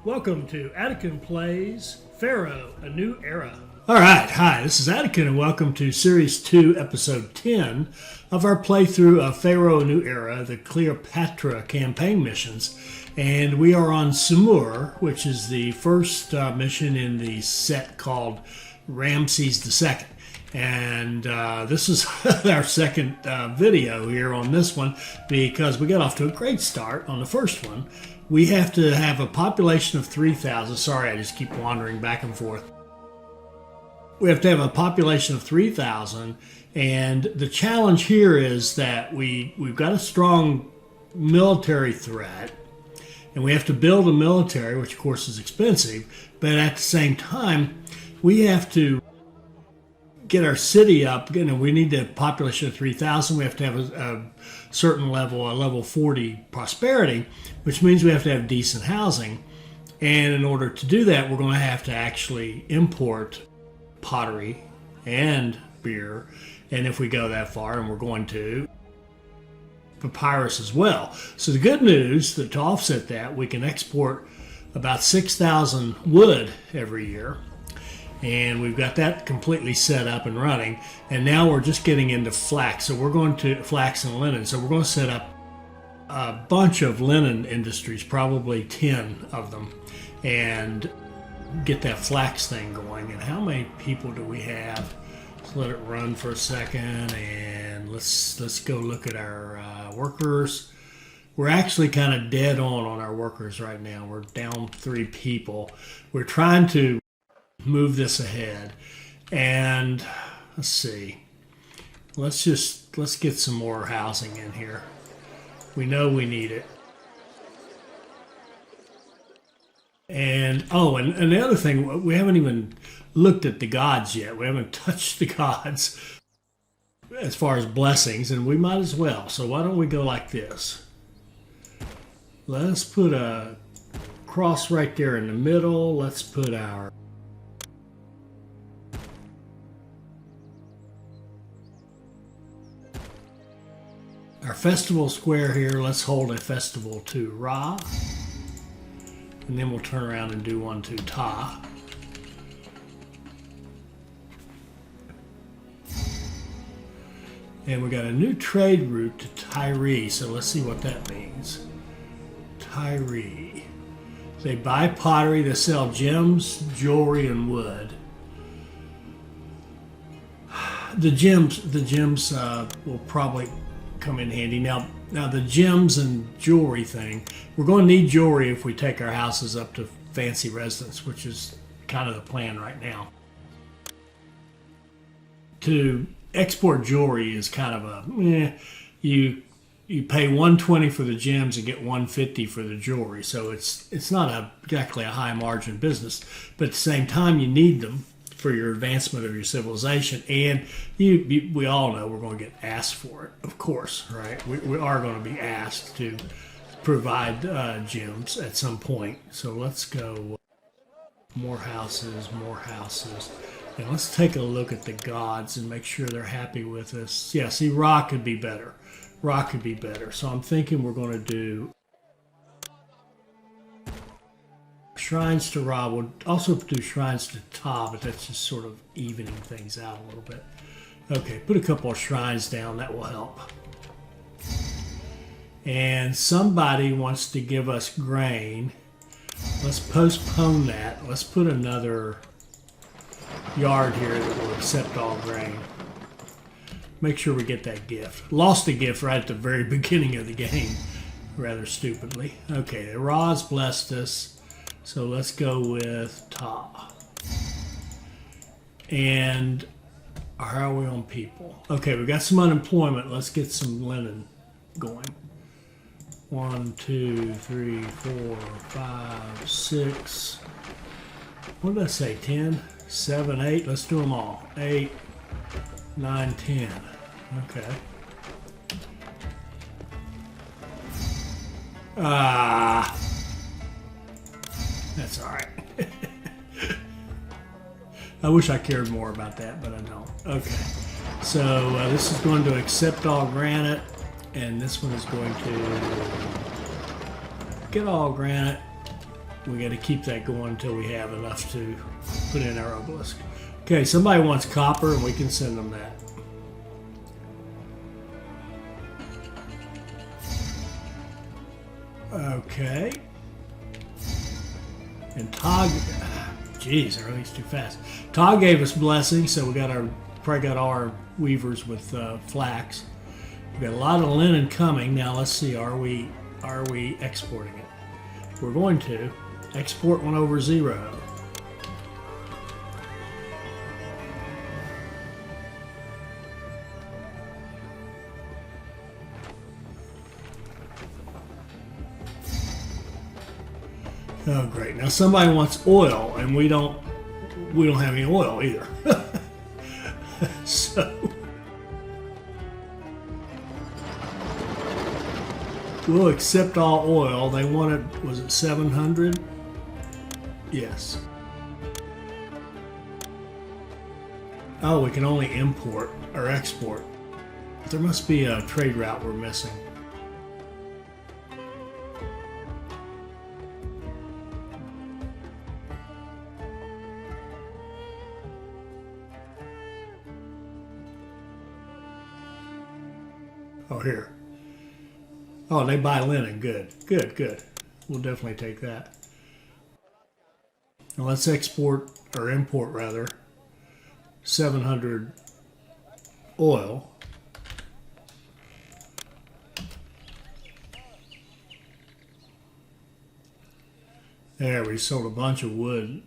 Welcome to Attican Plays Pharaoh, A New Era. Alright, hi, this is Attican and welcome to Series 2, Episode 10 of our playthrough of Pharaoh, A New Era, the Cleopatra campaign missions. And we are on Sumur, which is the first mission in the set called Ramses II. And this is our second video here on this one because we got off to a great start on the first one. We have to have a population of 3,000. Sorry, I just keep wandering back and forth. We have to have a population of 3,000, and the challenge here is that we've got a strong military threat, and we have to build a military, which of course is expensive, but at the same time, we have to get our city up. You know, we need a population of 3,000. We have to have a certain level, a level 40 prosperity, which means we have to have decent housing. And in order to do that, we're going to have to actually import pottery and beer. And if we go that far, and we're going to, papyrus as well. So the good news, that to offset that, we can export about 6,000 wood every year. And we've got that completely set up and running. And now we're just getting into flax. So we're going to flax and linen. So we're going to set up a bunch of linen industries, probably 10 of them, and get that flax thing going. And how many people do we have? Let's let it run for a second, and let's go look at our workers. We're actually kind of dead on our workers right now. We're down 3 people. We're trying to move this ahead, and let's see. Let's get some more housing in here. We know we need it. And and the other thing, we haven't even looked at the gods yet. We haven't touched the gods as far as blessings, and we might as well. So why don't we go like this? Let's put a cross right there in the middle. Let's put our festival square here. Let's hold a festival to Ra, and then we'll turn around and do one to Ta. And we got a new trade route to Tyre, so let's see what that means. Tyre. They buy pottery, they sell gems, jewelry, and wood. The gems will probably come in handy. Now the gems and jewelry thing, we're going to need jewelry if we take our houses up to fancy residence, which is kind of the plan right now. To export jewelry is kind of a you pay $120 for the gems and get $150 for the jewelry, so it's not exactly a high margin business, but at the same time you need them for your advancement of your civilization, and we all know we're going to get asked for it, of course, right? We are going to be asked to provide gems at some point. So let's go more houses, and let's take a look at the gods and make sure they're happy with us. Yeah, see, Ra could be better. So I'm thinking we're going to do shrines to Ra. We'll also do shrines to Ta, but that's just sort of evening things out a little bit. Okay, put a couple of shrines down. That will help. And somebody wants to give us grain. Let's postpone that. Let's put another yard here that will accept all grain. Make sure we get that gift. Lost the gift right at the very beginning of the game, rather stupidly. Okay, Ra's blessed us. So let's go with Ta. And how are we on people? Okay, we got some unemployment. Let's get some linen going. 1, 2, 3, 4, 5, 6. What did I say? 10, 7, 8. Let's do them all. 8, 9, 10. Okay. That's all right. I wish I cared more about that, but I don't. Okay. So this is going to accept all granite, and this one is going to get all granite, We got to keep that going until we have enough to put in our obelisk. Okay, somebody wants copper, and we can send them that. Okay. And Todd, geez, everything's too fast. Todd gave us blessings, so we got probably got all our weavers with flax. We got a lot of linen coming. Now let's see, are we exporting it? We're going to export 1/0. Oh, great. Now somebody wants oil, and we don't have any oil either. So we'll accept all oil. They wanted, was it 700? Yes. Oh, we can only import or export. There must be a trade route we're missing. Oh, here. Oh, they buy linen. Good, good, good. We'll definitely take that. Now let's export, or import rather, 700 oil. There, we sold a bunch of wood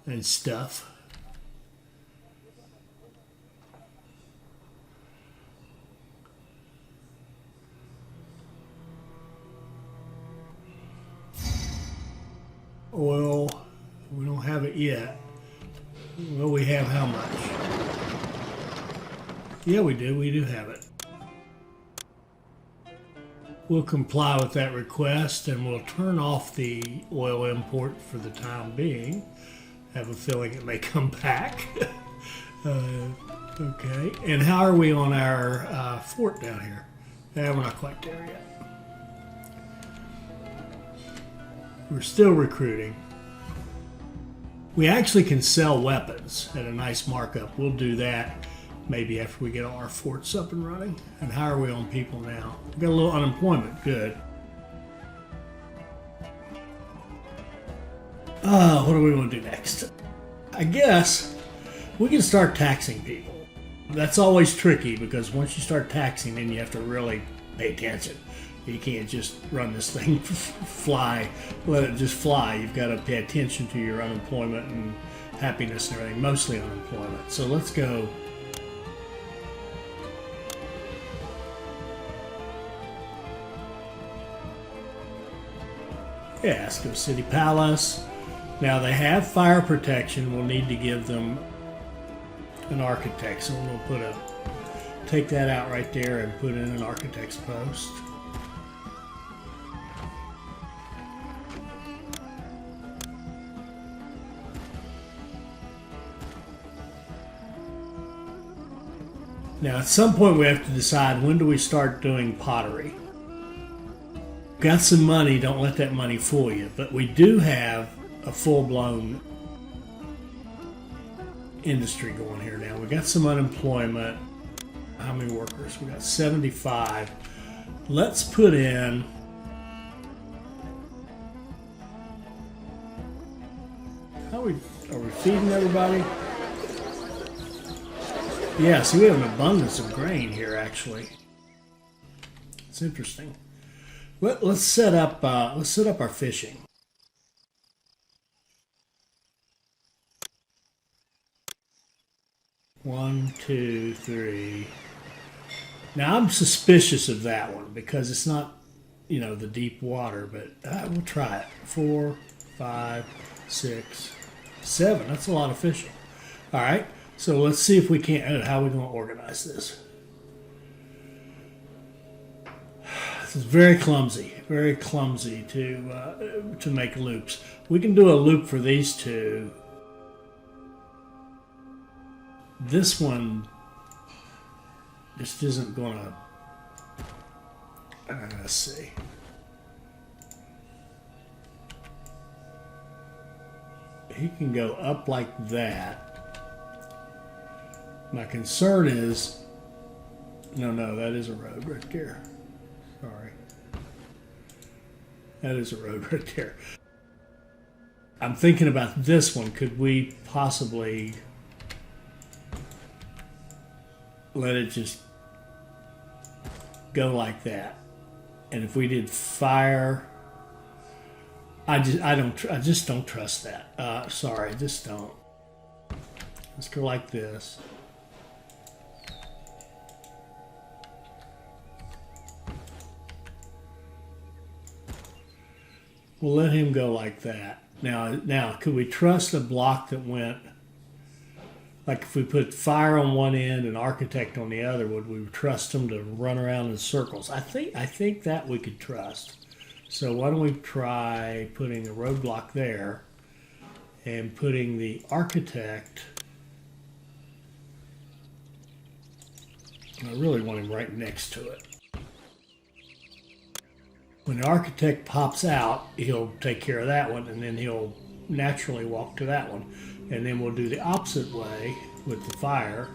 and stuff. Oil, we don't have it yet. Well, we have how much? Yeah, we do have it. We'll comply with that request, and we'll turn off the oil import for the time being. I have a feeling it may come back. Okay, and how are we on our fort down here? Yeah, we're not quite there yet. We're still recruiting. We actually can sell weapons at a nice markup. We'll do that maybe after we get all our forts up and running. And how are we on people now? We got a little unemployment. Good. What do we want to do next? I guess we can start taxing people. That's always tricky because once you start taxing, then you have to really pay attention. You can't just run this thing fly, let it just fly. You've got to pay attention to your unemployment and happiness and everything, mostly unemployment. So let's go. Yeah, let's go City Palace. Now they have fire protection. We'll need to give them an architect. So we'll take that out right there and put in an architect's post. Now, at some point, we have to decide when do we start doing pottery. Got some money, don't let that money fool you, but we do have a full-blown industry going here now. We got some unemployment. How many workers? We got 75. Let's put in are we feeding everybody? Yeah, see, we have an abundance of grain here, actually. It's interesting. Let's set up our fishing. One, two, three. Now I'm suspicious of that one because it's not, the deep water, but we'll try it. 4, 5, 6, 7. That's a lot of fishing. All right. So let's see if we can. How are we going to organize this? This is very clumsy to make loops. We can do a loop for these two. This one just isn't going to. Let's see. he can go up like that. My concern is, no, that is a road right there. Sorry. That is a road right there. I'm thinking about this one. Could we possibly let it just go like that? And if we did fire, I just don't trust that. Sorry, I just don't. Let's go like this. We'll let him go like that. Now, could we trust a block that went, like if we put fire on one end and architect on the other, would we trust them to run around in circles? I think that we could trust. So why don't we try putting a roadblock there and putting the architect, I really want him right next to it. When the architect pops out, he'll take care of that one, and then he'll naturally walk to that one. And then we'll do the opposite way with the fire,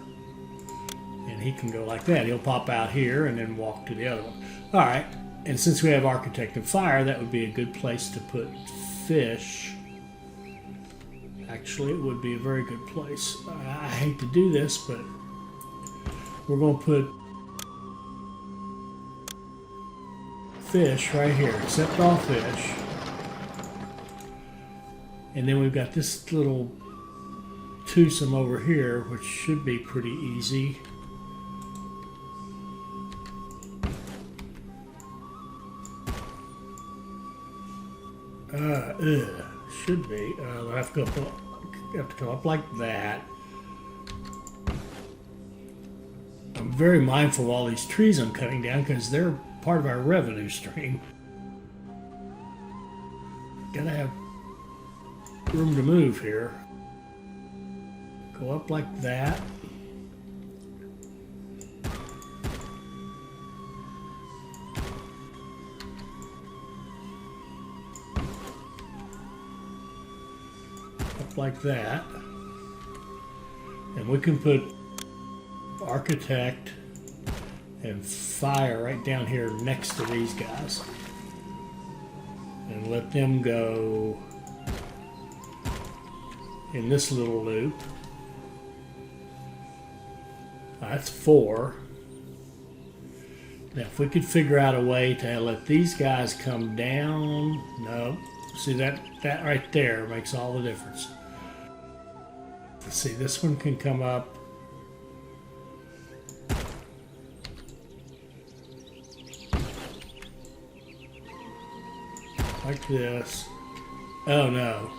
and he can go like that. He'll pop out here and then walk to the other one. All right, and since we have architect and fire, that would be a good place to put fish. Actually, it would be a very good place. I hate to do this, but we're going to put fish right here, accept all fish. And then we've got this little twosome over here, which should be pretty easy. Should be. I'll have to come up like that. I'm very mindful of all these trees I'm cutting down because they're part of our revenue stream. Gotta have room to move here. Go up like that. Up like that. And we can put architect and fire right down here next to these guys. And let them go in this little loop. That's 4. Now if we could figure out a way to let these guys come down. No. See that right there makes all the difference. Let's see, this one can come up. Like this. Oh no.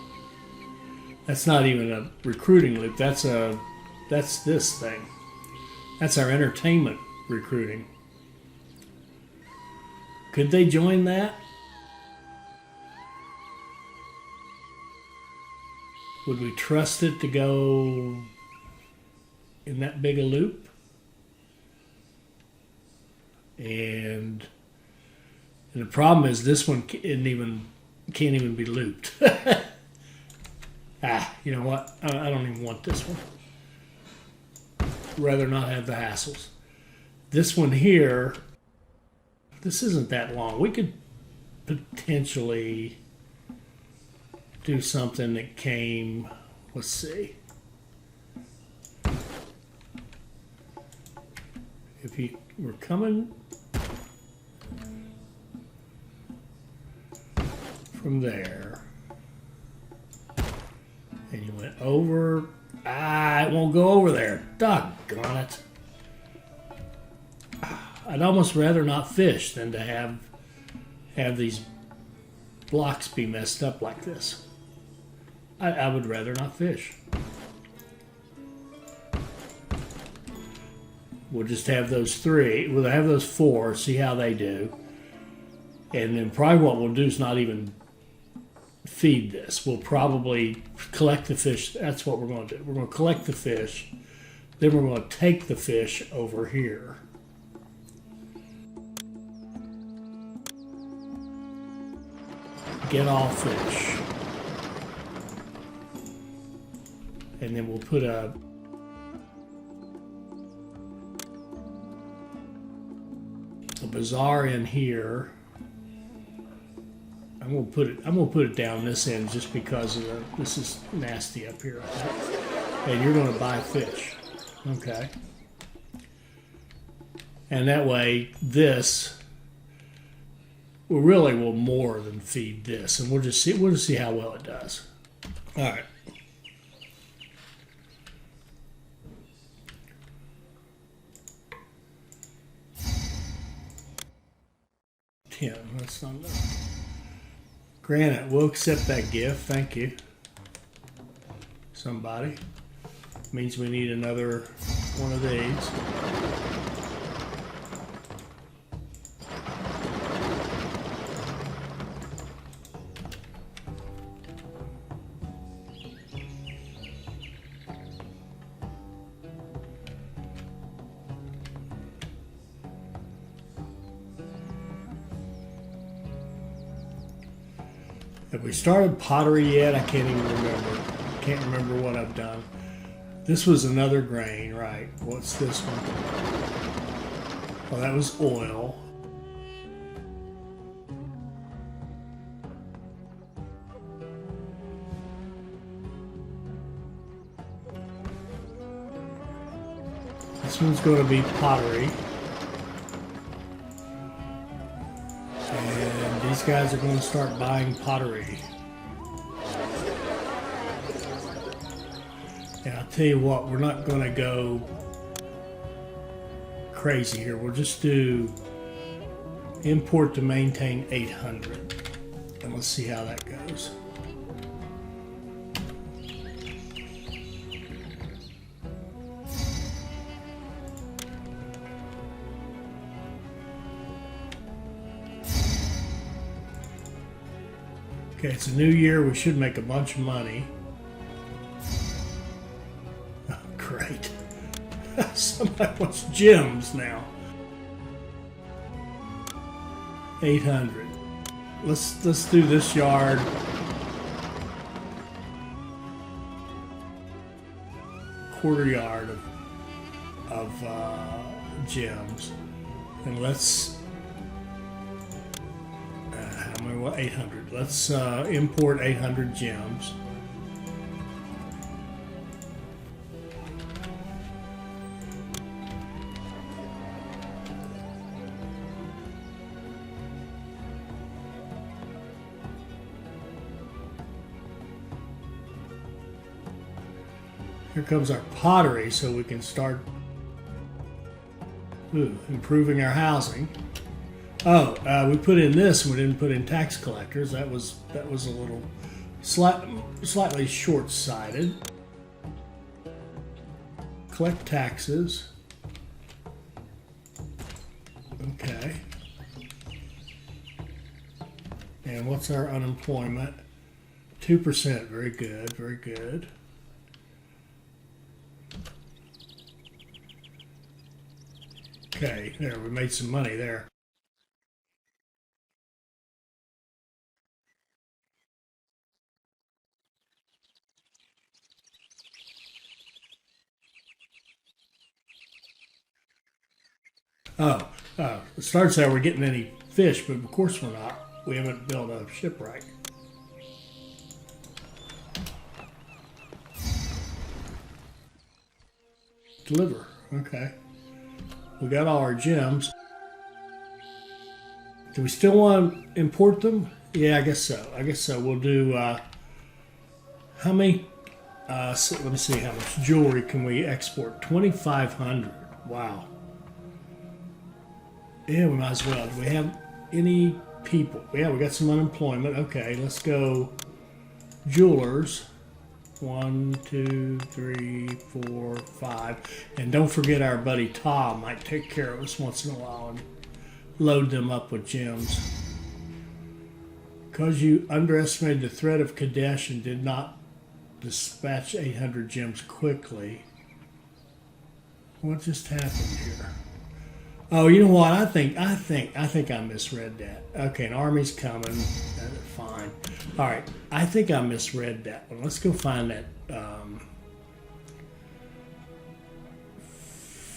That's not even a recruiting loop. That's this thing. That's our entertainment recruiting. Could they join that? Would we trust it to go in that big a loop? And the problem is this one can't even be looped. You know what? I don't even want this one. Rather not have the hassles. This one here, this isn't that long. We could potentially do something that came, let's see. If we're coming from there, and you went over, it won't go over there. Doggone it. I'd almost rather not fish than to have these blocks be messed up like this. I would rather not fish. We'll just have those 3. We'll have those 4, see how they do. And then probably what we'll do is not even feed this. We'll probably collect the fish. That's what we're going to do. We're going to collect the fish. Then we're going to take the fish over here. Get all fish. And then we'll put a bazaar in here. I'm gonna put it down this end just because of this is nasty up here. And you're gonna buy fish. Okay. And that way this will more than feed this, and we'll just see how well it does. All right. That's not enough. Granted, we'll accept that gift. Thank you. Somebody. Means we need another one of these. Have we started pottery yet? I can't even remember. Can't remember what I've done. This was another grain, right? What's this one? Oh, that was oil. This one's going to be pottery. And these guys are going to start buying pottery. And I'll tell you what, we're not going to go crazy here. We'll just do import to maintain 800. And let's see how that goes. Okay, it's a new year. We should make a bunch of money. Oh, great. Somebody wants gems now. 800. Let's do this yard. Quarter yard of gems, and let's. How many? What? 800. Let's import 800 gems. Here comes our pottery, so we can start improving our housing. Oh, we put in this, and we didn't put in tax collectors. That was a little slightly short-sighted. Collect taxes. Okay. And what's our unemployment? 2%. Very good. Very good. Okay, there, we made some money there. It starts out we're getting any fish, but of course we're not. We haven't built a shipwright. Deliver. Okay. We got all our gems. Do we still want to import them? Yeah, I guess so. We'll do, how many, so let me see, how much jewelry can we export? 2,500. Wow. Yeah, we might as well. Do we have any people? Yeah, we got some unemployment. Okay, let's go jewelers. 1, 2, 3, 4, 5. And don't forget our buddy Tom might take care of us once in a while and load them up with gems. Because you underestimated the threat of Kadesh and did not dispatch 800 gems quickly. What just happened here? Oh, you know what? I think I misread that. Okay, an army's coming. Fine. All right. I think I misread that one. Let's go find that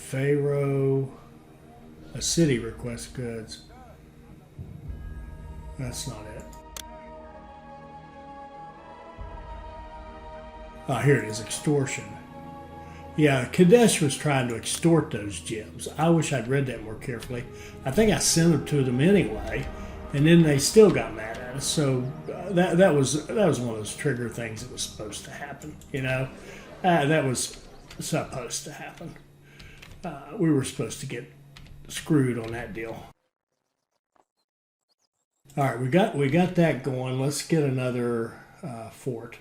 Pharaoh, a city requests goods. That's not it. Oh, here it is, extortion. Yeah, Kadesh was trying to extort those gems. I wish I'd read that more carefully. I think I sent them to them anyway, and then they still got mad at us. So that was one of those trigger things that was supposed to happen. You know, that was supposed to happen. We were supposed to get screwed on that deal. All right, we got that going. Let's get another fort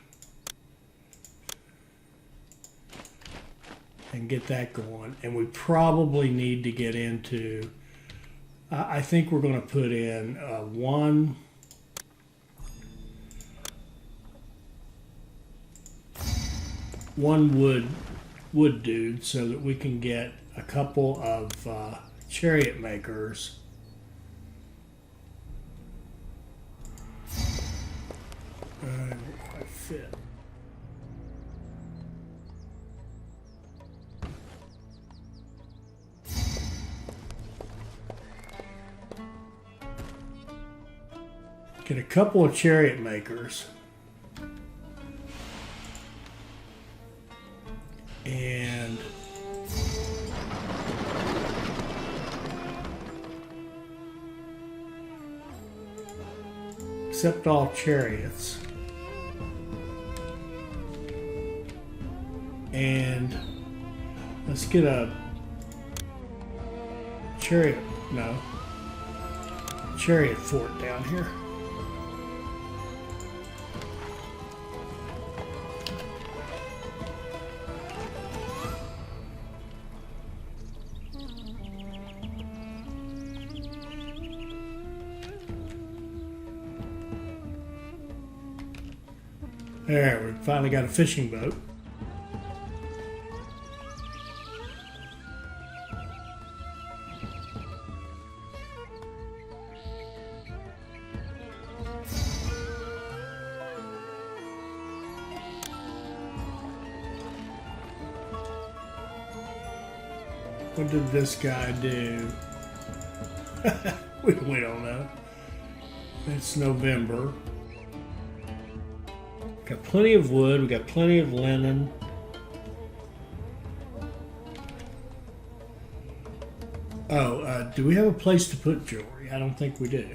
and get that going. And we probably need to get into. I think we're going to put in one wood dude so that we can get a couple of chariot makers. Don't quite fit. Get a couple of chariot makers. And accept all chariots. And let's get a chariot fort down here. There, we finally got a fishing boat. What did this guy do? we don't know. It's November. Got plenty of wood, we got plenty of linen. Oh, do we have a place to put jewelry? I don't think we do.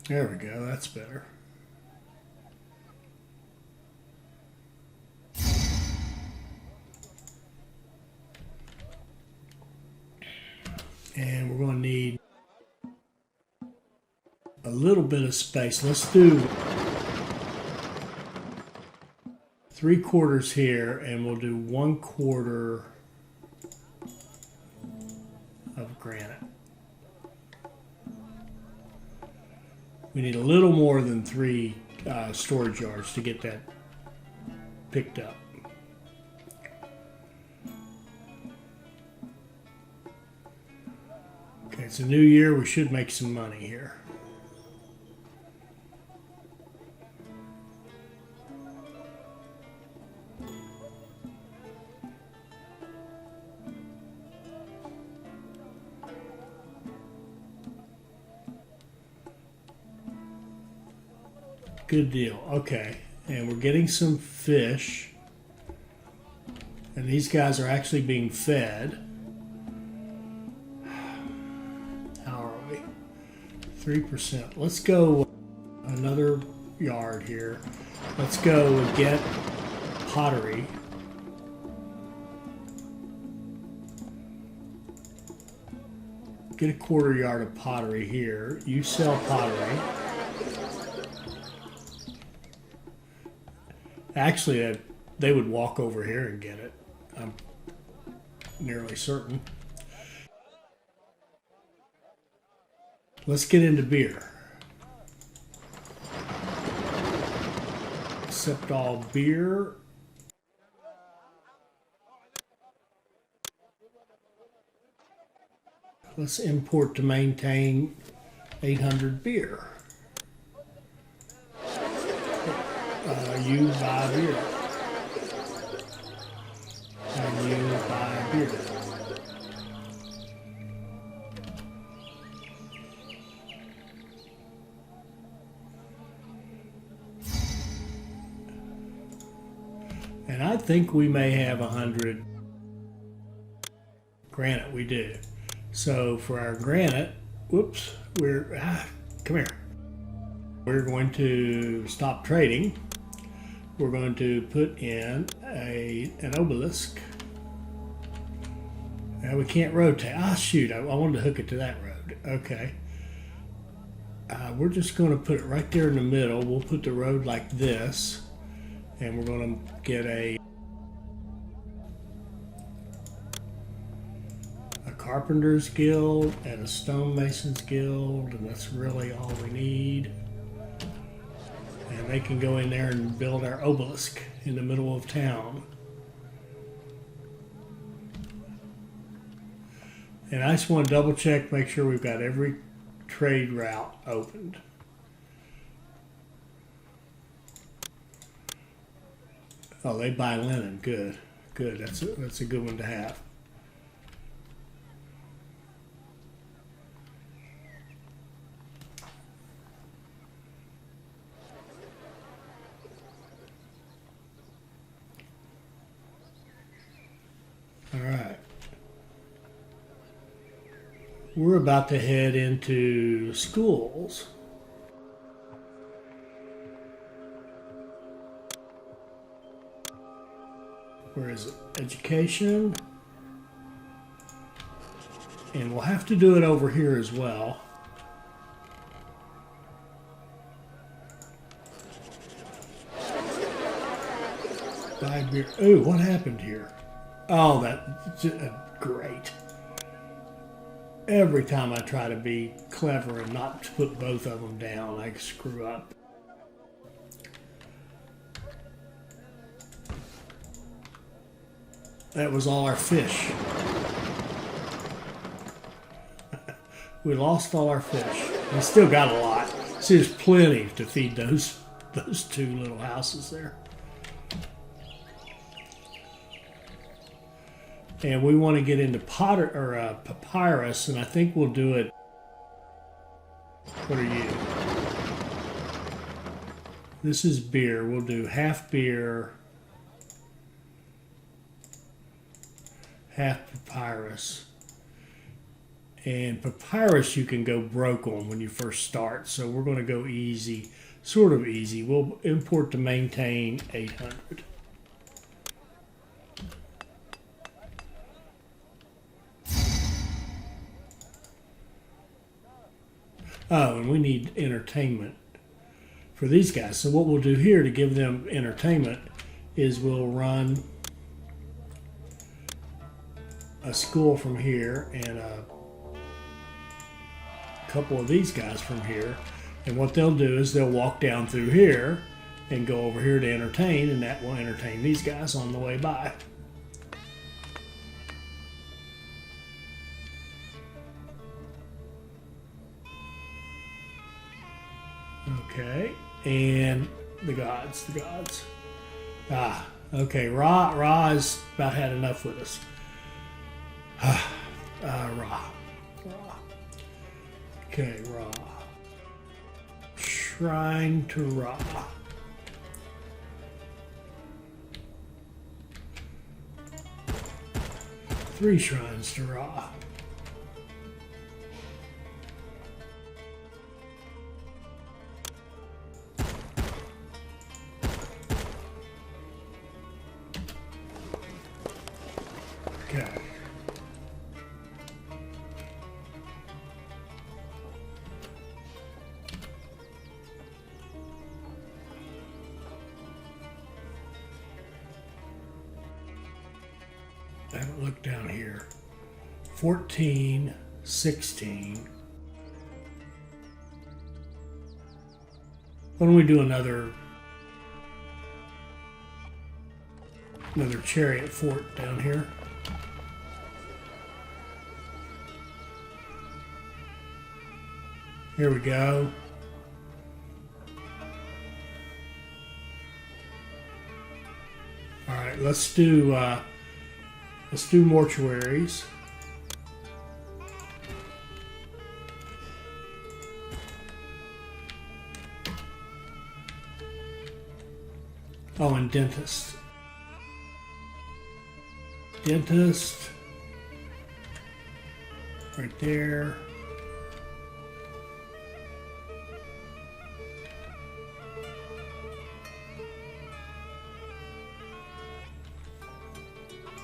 There we go, that's better. And we're going to need a little bit of space. Let's do 3/4 here, and we'll do 1/4 of granite. We need a little more than 3 storage yards to get that picked up. Okay, it's a new year. We should make some money here. Good deal. Okay, and we're getting some fish. And these guys are actually being fed. 3%. Let's go another yard here. Let's go and get pottery. Get a 1/4 yard of pottery here. You sell pottery. Actually, they would walk over here and get it. I'm nearly certain. Let's get into beer. Accept all beer. let's import to maintain 800 beer. You buy beer. And you buy beer. And I think we may have 100 granite. We do. So for our granite, whoops, come here. We're going to stop trading. We're going to put in an obelisk. Now we can't rotate. Ah, shoot, I wanted to hook it to that road. Okay. We're just going to put it right there in the middle. We'll put the road like this, and we're going to get a carpenter's guild and a stonemason's guild, and that's really all we need. And they can go in there and build our obelisk in the middle of town. And I just want to double check, make sure we've got every trade route opened. Oh, they buy linen. Good. Good. That's a good one to have. All right. We're about to head into schools. Where is it? Education. And we'll have to do it over here as well. Buy beer. Ooh, what happened here? Oh, that's great. Every time I try to be clever and not to put both of them down, I screw up. That was all our fish. We lost all our fish. We still got a lot. See, there's plenty to feed those two little houses there. And we want to get into papyrus, and I think we'll do it. What are you? This is beer. We'll do half beer, half papyrus. And papyrus you can go broke on when you first start, so we're going to go easy, sort of easy. We'll import to maintain 800. Oh, and we need entertainment for these guys. So what we'll do here to give them entertainment is we'll run a school from here and a couple of these guys from here. And what they'll do is they'll walk down through here and go over here to entertain, and that will entertain these guys on the way by. Okay, and the gods. Ah, okay, Ra has about had enough with us. Ra. Okay, Ra. Shrine to Ra. Three shrines to Ra. Okay. I haven't looked down here. 14, 16. Why don't we do another chariot fort down here? Here we go. All right, let's do mortuaries. Oh, and dentist. Dentist. Right there.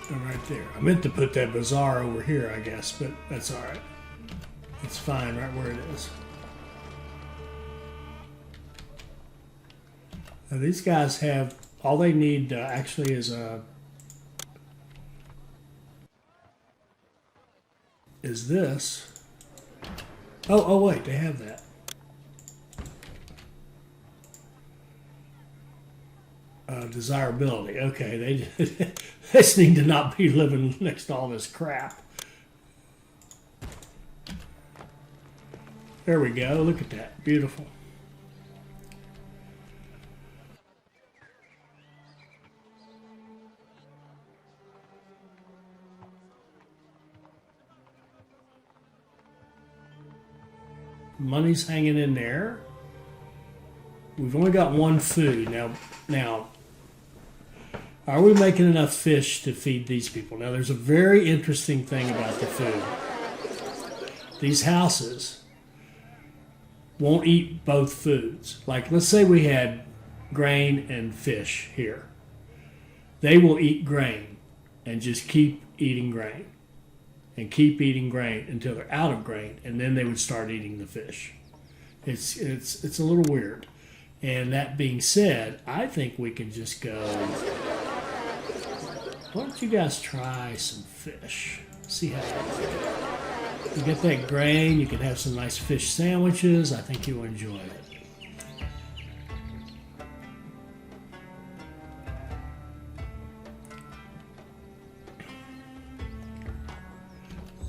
And right there. I meant to put that bazaar over here, I guess, but that's all right. It's fine right where it is. Now these guys have, all they need actually is this. Oh wait, they have that. Desirability. Okay, they just need to not be living next to all this crap. There we go. Look at that. Beautiful. Money's hanging in there. We've only got one food. Now, are we making enough fish to feed these people? Now, there's a very interesting thing about the food. These houses won't eat both foods. Like, let's say we had grain and fish here. They will eat grain and just keep eating grain and keep eating grain until they're out of grain, and then they would start eating the fish. It's a little weird. And that being said, I think we can just go, why don't you guys try some fish? See how you get that grain, you can have some nice fish sandwiches. I think you'll enjoy it.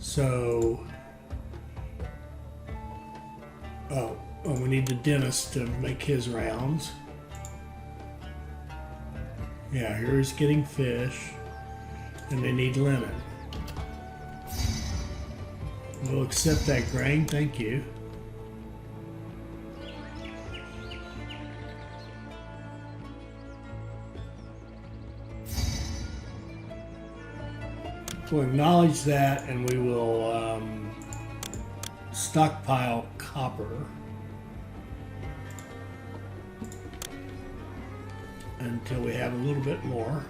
So, oh, we need the dentist to make his rounds. Yeah, here's getting fish, and they need linen. We'll accept that grain, thank you. We'll acknowledge that, and we will stockpile copper until we have a little bit more.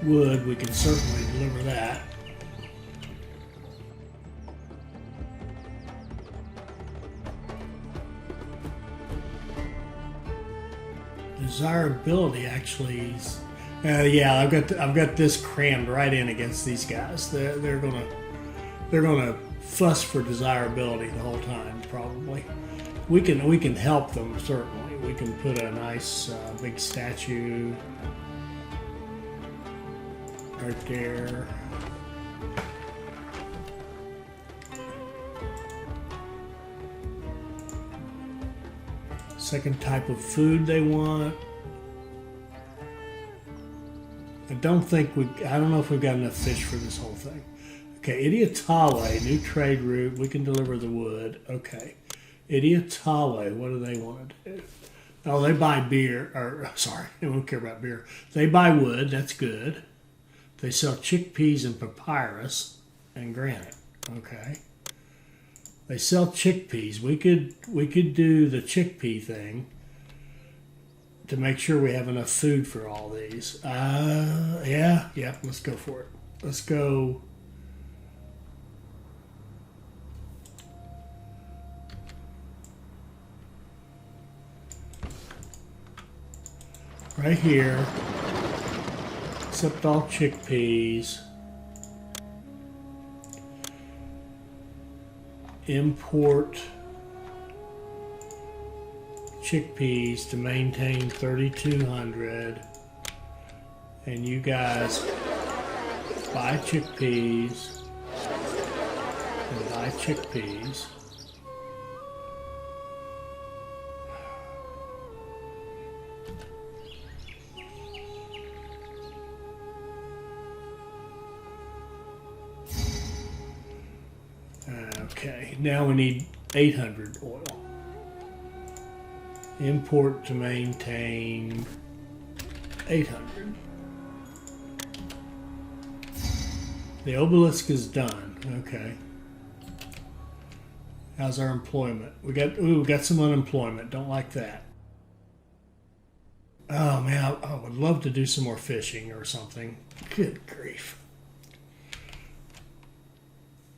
Wood, we can certainly deliver that. Desirability actually is, yeah, I've got this crammed right in against these guys. They're gonna fuss for desirability the whole time probably. We can help them certainly. We can put a nice big statue right there. Second type of food they want. I don't know if we've got enough fish for this whole thing. Okay, Idiatawe, new trade route. We can deliver the wood. Okay. Idiatawe, what do they want to do? Oh, they buy beer, or sorry, they don't care about beer. They buy wood, that's good. They sell chickpeas and papyrus and granite. Okay. They sell chickpeas. We could do the chickpea thing to make sure we have enough food for all these. Yeah, let's go for it. Let's go. Right here. Accept all chickpeas. Import chickpeas to maintain 3,200, and you guys Buy chickpeas. And buy chickpeas. Okay, now we need 800 oil. Import to maintain 800. The obelisk is done. Okay. How's our employment? We got some unemployment. Don't like that. Oh man, I would love to do some more fishing or something. Good grief.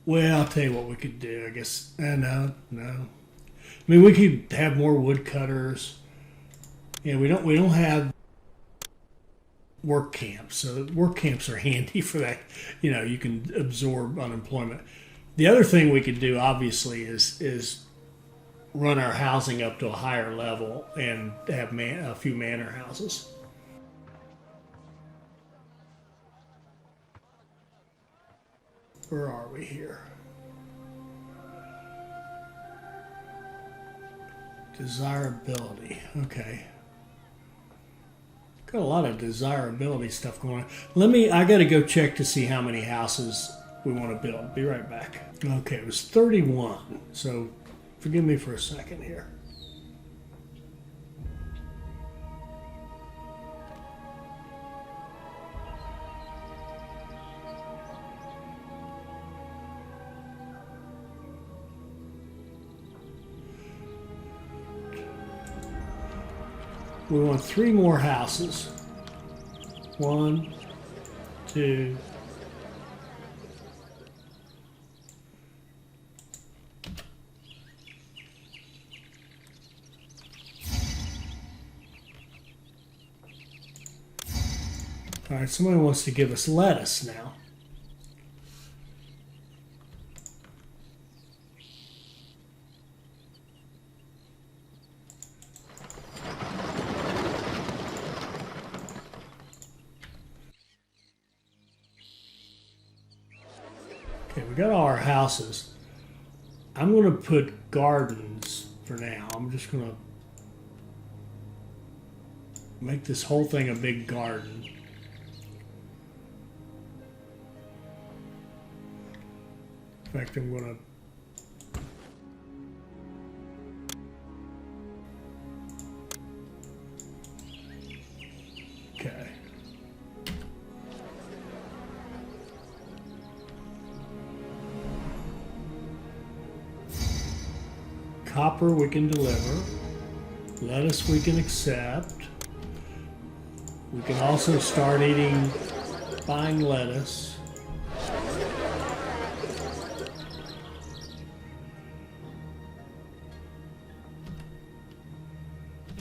Well, I'll tell you what we could do. I guess. No. I mean, we could have more woodcutters. Yeah, we don't have work camps, so work camps are handy for that. You know, you can absorb unemployment. The other thing we could do, obviously, is run our housing up to a higher level and have a few manor houses. Where are we here? Desirability. Okay. Got a lot of desirability stuff going on. I got to go check to see how many houses we want to build. Be right back. Okay, it was 31. So forgive me for a second here. We want 3 more houses. 1, 2. All right, somebody wants to give us lettuce now. Okay, we got all our houses. I'm going to put gardens for now. I'm just going to make this whole thing a big garden. In fact, I'm going to okay. Copper we can deliver. Lettuce we can accept. We can also start buying lettuce.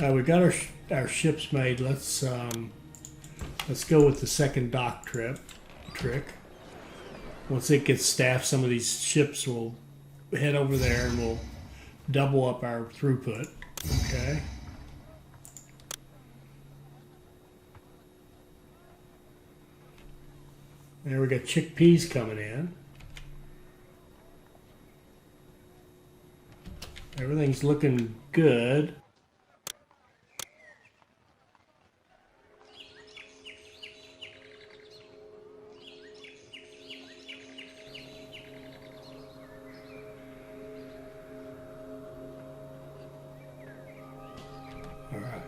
We got our ships made. Let's go with the second dock trick. Once it gets staffed, some of these ships will head over there and we'll double up our throughput. Okay. There we got chickpeas coming in. Everything's looking good. All right.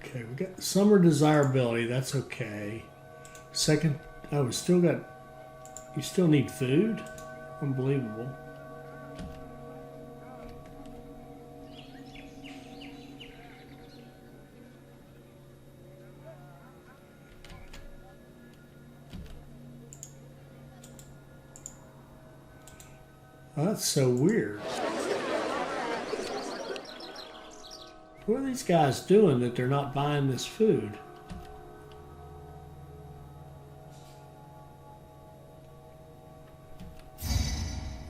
Okay, we got summer desirability. That's okay. Second, we still got. You still need food? Unbelievable. Oh, that's so weird. What are these guys doing that they're not buying this food?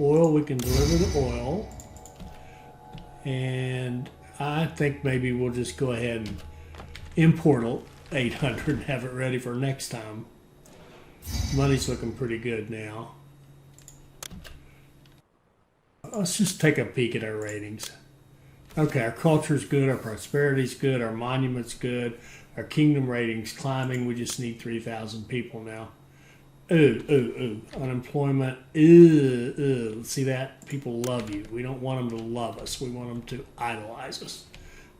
Oil, we can deliver the oil. And I think maybe we'll just go ahead and import 800 and have it ready for next time. Money's looking pretty good now. Let's just take a peek at our ratings. Okay, our culture's good, our prosperity's good, our monument's good, our kingdom rating's climbing. We just need 3,000 people now. Unemployment. See that? People love you. We don't want them to love us. We want them to idolize us.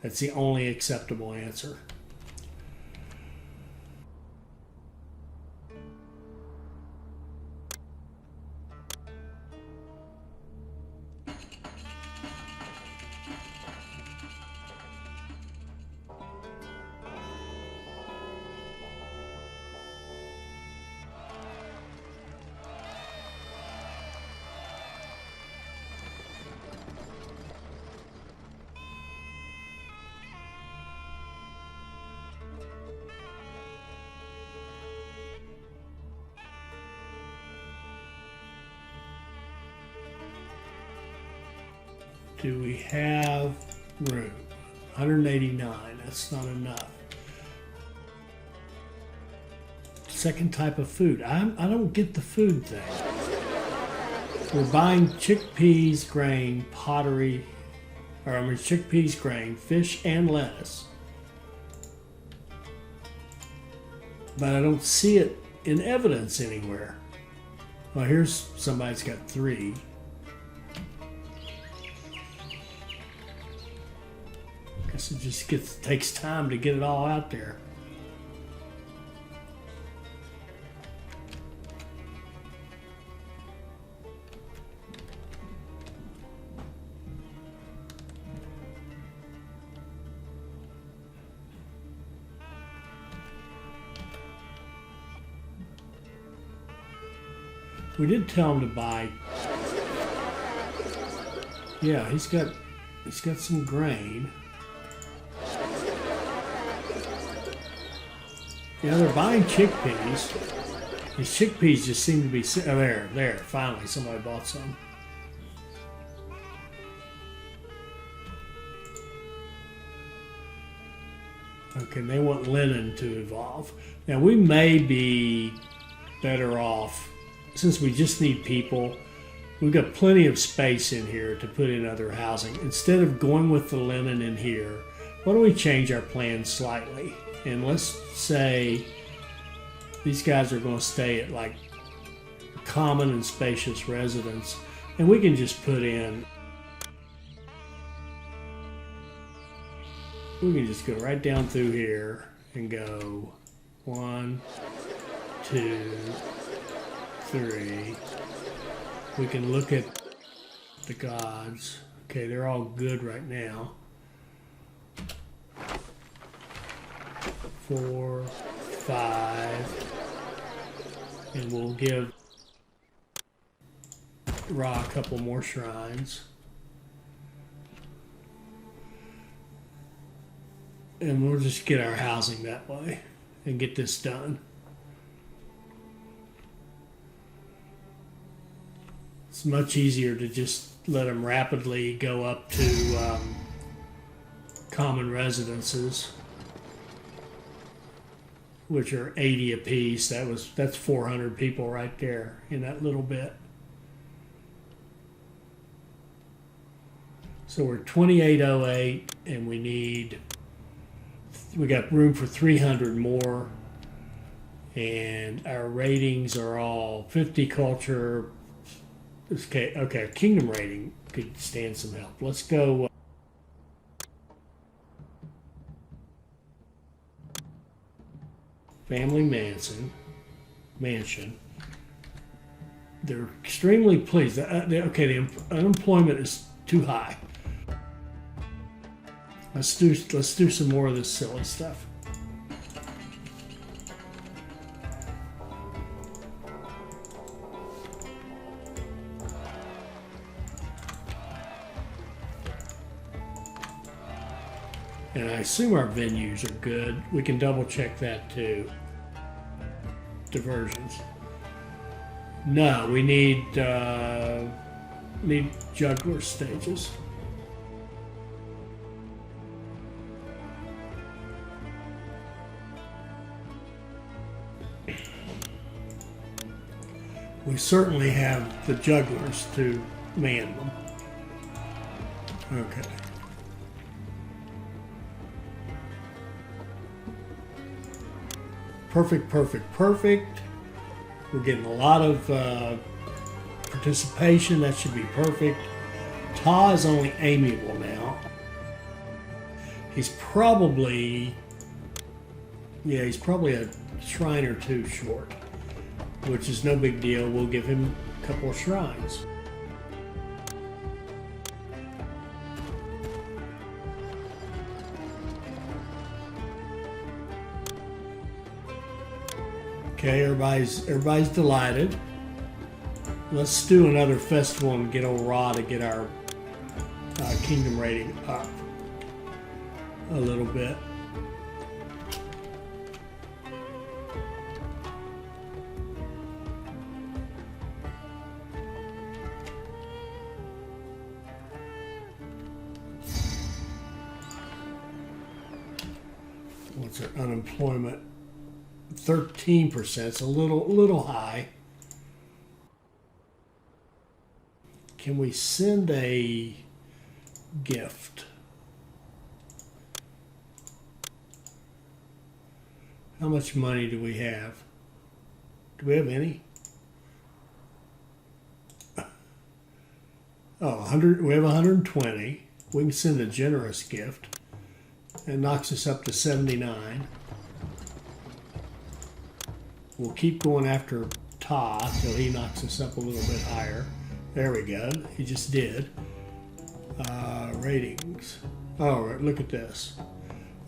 That's the only acceptable answer. Do we have room? 189, that's not enough. Second type of food. I don't get the food thing. We're buying chickpeas, grain, pottery, chickpeas, grain, fish, and lettuce. But I don't see it in evidence anywhere. Well, here's somebody's got 3. It just takes time to get it all out there. We did tell him to buy. Yeah, he's got some grain. Yeah, they're buying chickpeas. These chickpeas just seem to be... Oh, there. Finally, somebody bought some. Okay, they want linen to evolve. Now, we may be better off, since we just need people, we've got plenty of space in here to put in other housing. Instead of going with the linen in here, why don't we change our plan slightly? And let's say these guys are going to stay at like common and spacious residence, and we can just put in, we can just go right down through here and go 1, 2, 3. We can look at the gods. Okay, they're all good right now. 4, 5, and we'll give Ra a couple more shrines. And we'll just get our housing that way and get this done. It's much easier to just let them rapidly go up to common residences, which are 80 apiece. That's 400 people right there in that little bit. So we're 2808, and we got room for 300 more, and our ratings are all 50 culture. Okay, kingdom rating could stand some help. Let's go. Family mansion. They're extremely pleased. The unemployment is too high. Let's do some more of this silly stuff. And I assume our venues are good. We can double check that too. Diversions. No, we need juggler stages. We certainly have the jugglers to man them. Okay. Perfect, perfect, perfect. We're getting a lot of participation. That should be perfect. Ta is only amiable now. He's probably a shrine or two short, which is no big deal. We'll give him a couple of shrines. Okay, everybody's delighted. Let's do another festival and get old Ra to get our kingdom rating up a little bit. What's our unemployment? 13%. It's a little high. Can we send a gift? How much money do we have? Do we have any? Oh, 100. We have 120. We can send a generous gift. It knocks us up to 79. We'll keep going after Ta till he knocks us up a little bit higher. There we go. He just did. Ratings. Oh, look at this.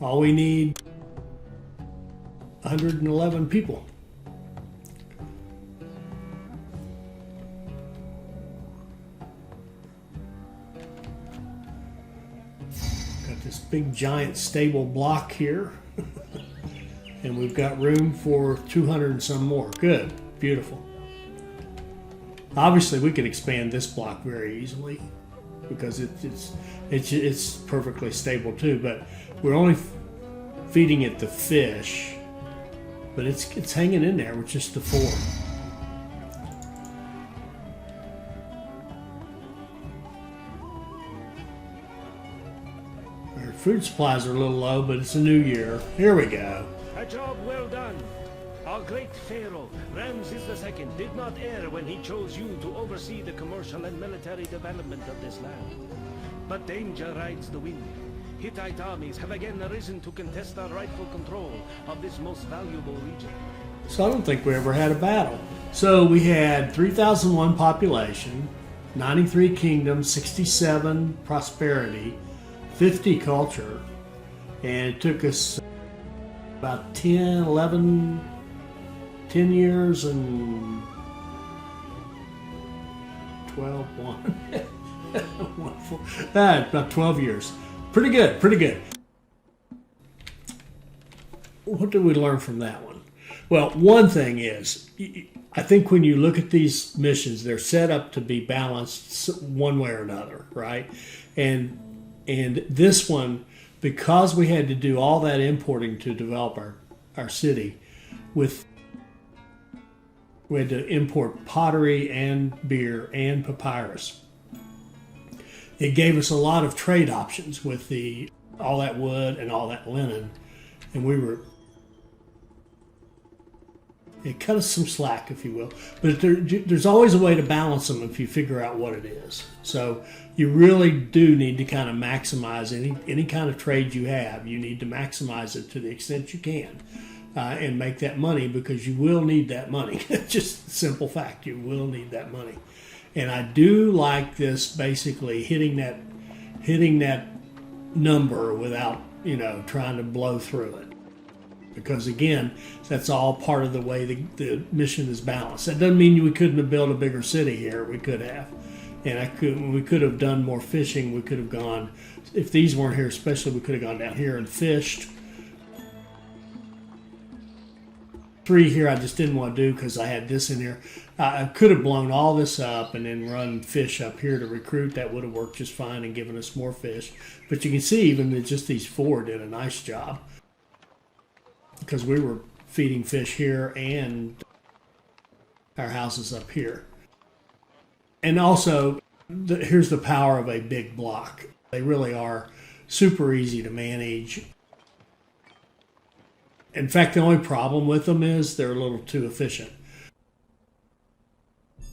All we need 111 people. Got this big giant stable block here. And we've got room for 200 and some more. Good. Beautiful. Obviously, we could expand this block very easily because it's perfectly stable too. But we're only feeding it the fish, but it's hanging in there with just the 4. Our food supplies are a little low, but it's a new year. Here we go. A job well done. Our great Pharaoh, Ramses II, did not err when he chose you to oversee the commercial and military development of this land. But danger rides the wind. Hittite armies have again arisen to contest our rightful control of this most valuable region. So I don't think we ever had a battle. So we had 3,001 population, 93 kingdoms, 67 prosperity, 50 culture, and it took us about 10 years and 12, about 12 years. Pretty good, pretty good. What did we learn from that one? Well, one thing is, I think when you look at these missions, they're set up to be balanced one way or another, right? And this one, because we had to do all that importing to develop our city, we had to import pottery and beer and papyrus. It gave us a lot of trade options with all that wood and all that linen, and it cut us some slack, if you will. But there's always a way to balance them if you figure out what it is. So you really do need to kind of maximize any kind of trade you have. You need to maximize it to the extent you can. And make that money, because you will need that money. Just a simple fact, you will need that money. And I do like this, basically hitting that number without trying to blow through it, because again, that's all part of the way the mission is balanced. That doesn't mean we couldn't have built a bigger city here. We could have, and we could have done more fishing. We could have gone, if these weren't here especially, we could have gone down here and fished. 3 here I just didn't want to do because I had this in here. I could have blown all this up and then run fish up here to recruit. That would have worked just fine and given us more fish. But you can see even just these 4 did a nice job, because we were feeding fish here and our houses up here. And also, here's the power of a big block. They really are super easy to manage. In fact, the only problem with them is they're a little too efficient.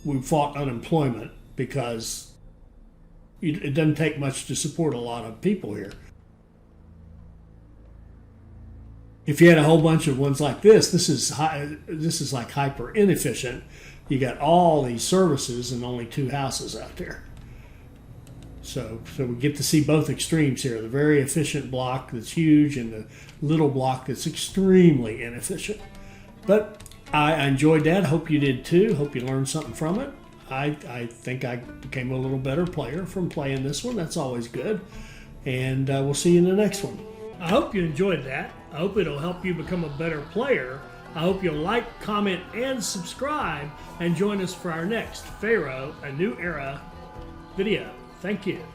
We fought unemployment because it doesn't take much to support a lot of people here. If you had a whole bunch of ones like this is like hyper inefficient. You got all these services and only 2 houses out there. So we get to see both extremes here. The very efficient block that's huge and the little block that's extremely inefficient. But I enjoyed that. Hope you did too. Hope you learned something from it. I think I became a little better player from playing this one. That's always good. And we'll see you in the next one. I hope you enjoyed that. I hope it'll help you become a better player. I hope you'll like, comment, and subscribe, and join us for our next Pharaoh, A New Era video. Thank you.